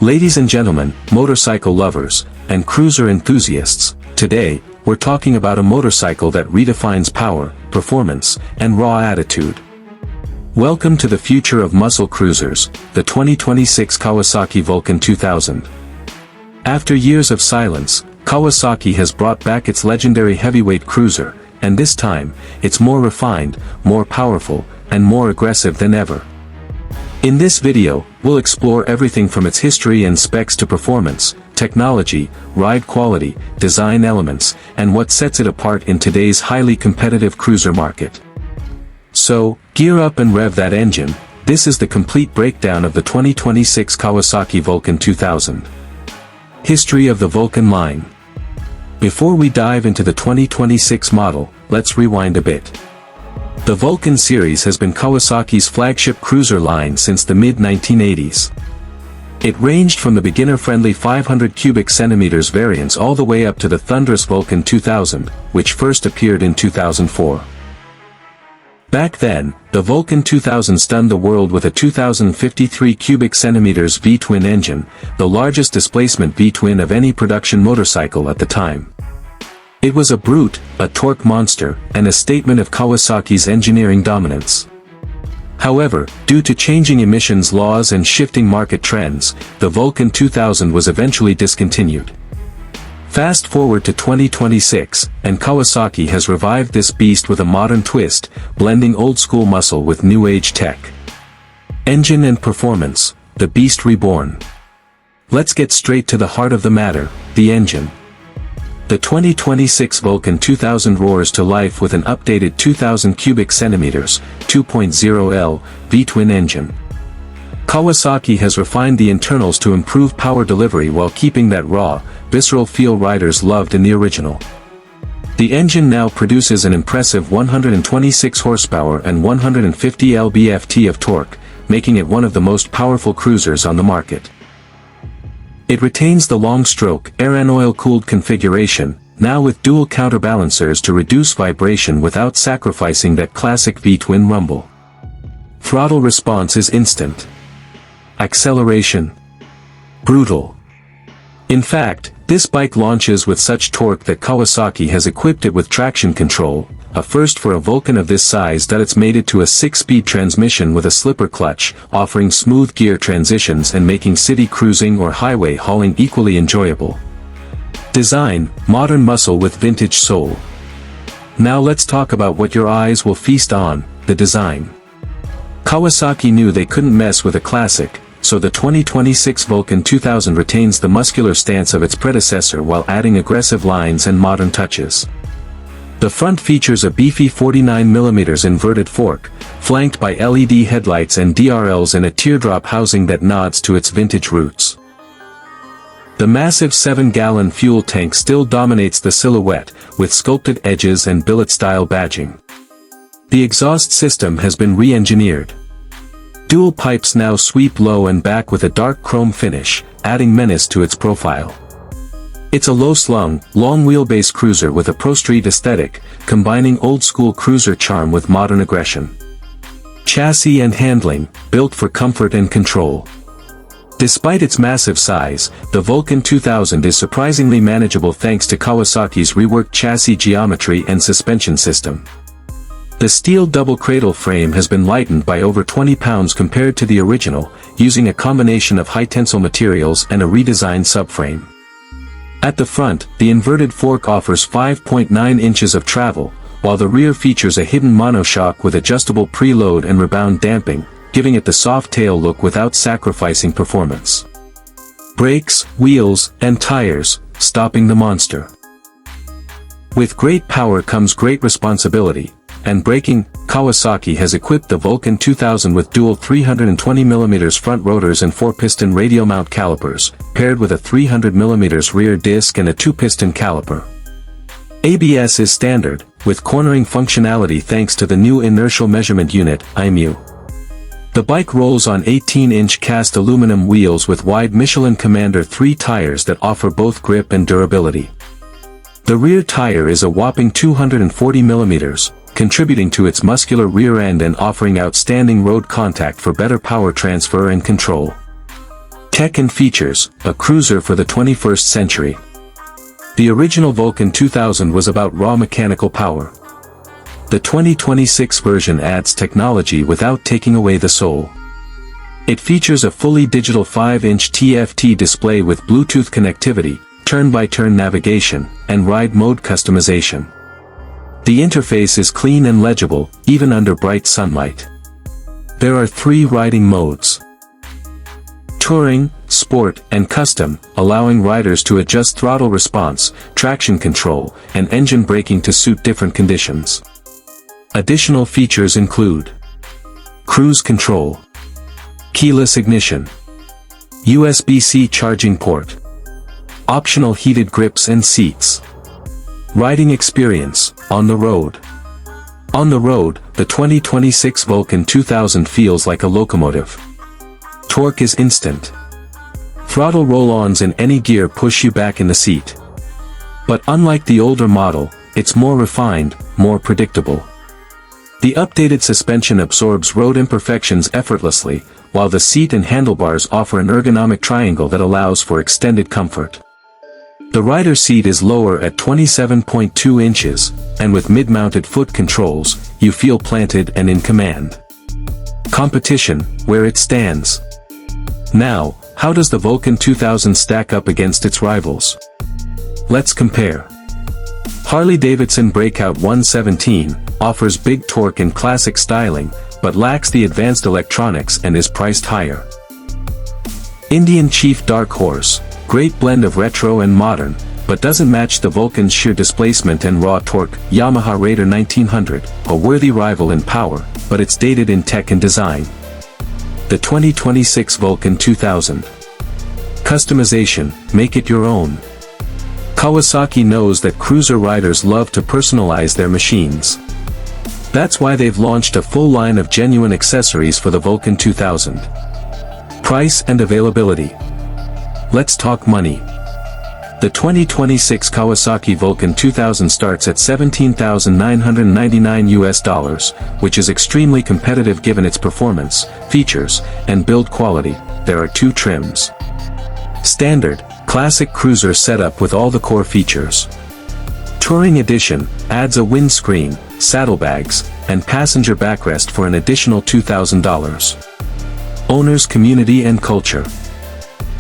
Ladies and gentlemen, motorcycle lovers, and cruiser enthusiasts, today, we're talking about a motorcycle that redefines power, performance, and raw attitude. Welcome to the future of muscle cruisers, the 2026 Kawasaki Vulcan 2000. After years of silence, Kawasaki has brought back its legendary heavyweight cruiser, and this time, it's more refined, more powerful, and more aggressive than ever. In this video, we'll explore everything from its history and specs to performance, technology, ride quality, design elements, and what sets it apart in today's highly competitive cruiser market. So, gear up and rev that engine. This is the complete breakdown of the 2026 Kawasaki Vulcan 2000. History of the Vulcan line. Before we dive into the 2026 model, let's rewind a bit. The Vulcan series has been Kawasaki's flagship cruiser line since the mid-1980s. It ranged from the beginner-friendly 500 cubic centimeters variants all the way up to the thunderous Vulcan 2000, which first appeared in 2004. Back then, the Vulcan 2000 stunned the world with a 2,053 cubic centimeters V-twin engine, the largest displacement V-twin of any production motorcycle at the time. It was a brute, a torque monster, and a statement of Kawasaki's engineering dominance. However, due to changing emissions laws and shifting market trends, the Vulcan 2000 was eventually discontinued. Fast forward to 2026, and Kawasaki has revived this beast with a modern twist, blending old-school muscle with new-age tech. Engine and performance, the beast reborn. Let's get straight to the heart of the matter, the engine. The 2026 Vulcan 2000 roars to life with an updated 2,000 cubic centimeters, 2.0L, V-twin engine. Kawasaki has refined the internals to improve power delivery while keeping that raw, visceral feel riders loved in the original. The engine now produces an impressive 126 horsepower and 150 lb-ft of torque, making it one of the most powerful cruisers on the market. It retains the long-stroke, air and oil-cooled configuration, now with dual counterbalancers to reduce vibration without sacrificing that classic V-twin rumble. Throttle response is instant. Acceleration. Brutal. In fact, this bike launches with such torque that Kawasaki has equipped it with traction control, a first for a Vulcan of this size that it's made it to a 6-speed transmission with a slipper clutch, offering smooth gear transitions and making city cruising or highway hauling equally enjoyable. Design, modern muscle with vintage soul. Now let's talk about what your eyes will feast on, the design. Kawasaki knew they couldn't mess with a classic, so the 2026 Vulcan 2000 retains the muscular stance of its predecessor while adding aggressive lines and modern touches. The front features a beefy 49mm inverted fork, flanked by LED headlights and DRLs and a teardrop housing that nods to its vintage roots. The massive 7-gallon fuel tank still dominates the silhouette, with sculpted edges and billet-style badging. The exhaust system has been re-engineered. Dual pipes now sweep low and back with a dark chrome finish, adding menace to its profile. It's a low-slung, long-wheelbase cruiser with a pro-street aesthetic, combining old-school cruiser charm with modern aggression. Chassis and handling, built for comfort and control. Despite its massive size, the Vulcan 2000 is surprisingly manageable thanks to Kawasaki's reworked chassis geometry and suspension system. The steel double cradle frame has been lightened by over 20 pounds compared to the original, using a combination of high-tensile materials and a redesigned subframe. At the front, the inverted fork offers 5.9 inches of travel, while the rear features a hidden monoshock with adjustable preload and rebound damping, giving it the soft tail look without sacrificing performance. Brakes, wheels, and tires, stopping the monster. With great power comes great responsibility, and braking. Kawasaki has equipped the Vulcan 2000 with dual 320mm front rotors and 4-piston radial mount calipers, paired with a 300mm rear disc and a 2-piston caliper. ABS is standard, with cornering functionality thanks to the new inertial measurement unit, IMU. The bike rolls on 18-inch cast aluminum wheels with wide Michelin Commander 3 tires that offer both grip and durability. The rear tire is a whopping 240mm, contributing to its muscular rear end and offering outstanding road contact for better power transfer and control. Tech and features, a cruiser for the 21st century. The original Vulcan 2000 was about raw mechanical power. The 2026 version adds technology without taking away the soul. It features a fully digital 5-inch TFT display with Bluetooth connectivity, turn-by-turn navigation, and ride mode customization. The interface is clean and legible, even under bright sunlight. There are 3 riding modes: Touring, Sport, and Custom, allowing riders to adjust throttle response, traction control, and engine braking to suit different conditions. Additional features include cruise control, keyless ignition, USB-C charging port, optional heated grips and seats. Riding experience, on the road. On the road, the 2026 Vulcan 2000 feels like a locomotive. Torque is instant. Throttle roll-ons in any gear push you back in the seat. But unlike the older model, it's more refined, more predictable. The updated suspension absorbs road imperfections effortlessly, while the seat and handlebars offer an ergonomic triangle that allows for extended comfort. The rider seat is lower at 27.2 inches, and with mid-mounted foot controls, you feel planted and in command. Competition, where it stands. Now, how does the Vulcan 2000 stack up against its rivals? Let's compare. Harley-Davidson Breakout 117 offers big torque and classic styling, but lacks the advanced electronics and is priced higher. Indian Chief Dark Horse, great blend of retro and modern, but doesn't match the Vulcan's sheer displacement and raw torque. Yamaha Raider 1900, a worthy rival in power, but it's dated in tech and design. The 2026 Vulcan 2000. Customization, make it your own. Kawasaki knows that cruiser riders love to personalize their machines. That's why they've launched a full line of genuine accessories for the Vulcan 2000. Price and availability. Let's talk money. The 2026 Kawasaki Vulcan 2000 starts at $17,999, which is extremely competitive given its performance, features, and build quality. There are 2 trims. Standard, classic cruiser setup with all the core features. Touring Edition adds a windscreen, saddlebags, and passenger backrest for an additional $2,000. Owners, community and culture.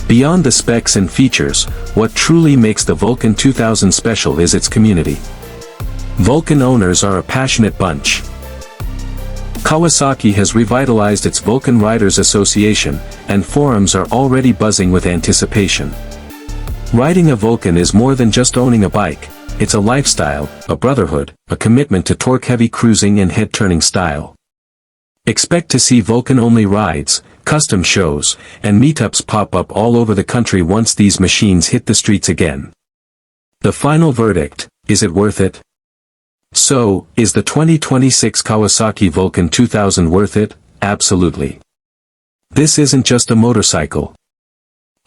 Beyond the specs and features, what truly makes the Vulcan 2000 special is its community. Vulcan owners are a passionate bunch. Kawasaki has revitalized its Vulcan Riders Association, and forums are already buzzing with anticipation. Riding a Vulcan is more than just owning a bike, it's a lifestyle, a brotherhood, a commitment to torque-heavy cruising and head-turning style. Expect to see Vulcan-only rides, custom shows, and meetups pop up all over the country once these machines hit the streets again. The final verdict, is it worth it? So, is the 2026 Kawasaki Vulcan 2000 worth it? Absolutely. This isn't just a motorcycle.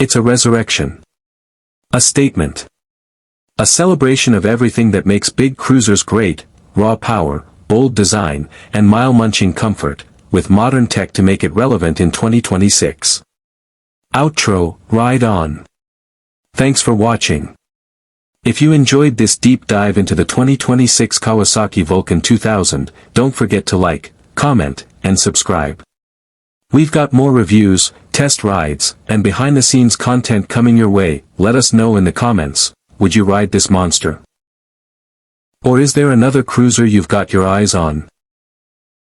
It's a resurrection. A statement. A celebration of everything that makes big cruisers great: raw power, bold design, and mile-munching comfort, with modern tech to make it relevant in 2026. Outro, ride on. Thanks for watching. If you enjoyed this deep dive into the 2026 Kawasaki Vulcan 2000, don't forget to like, comment, and subscribe. We've got more reviews, test rides, and behind-the-scenes content coming your way. Let us know in the comments, would you ride this monster? Or is there another cruiser you've got your eyes on?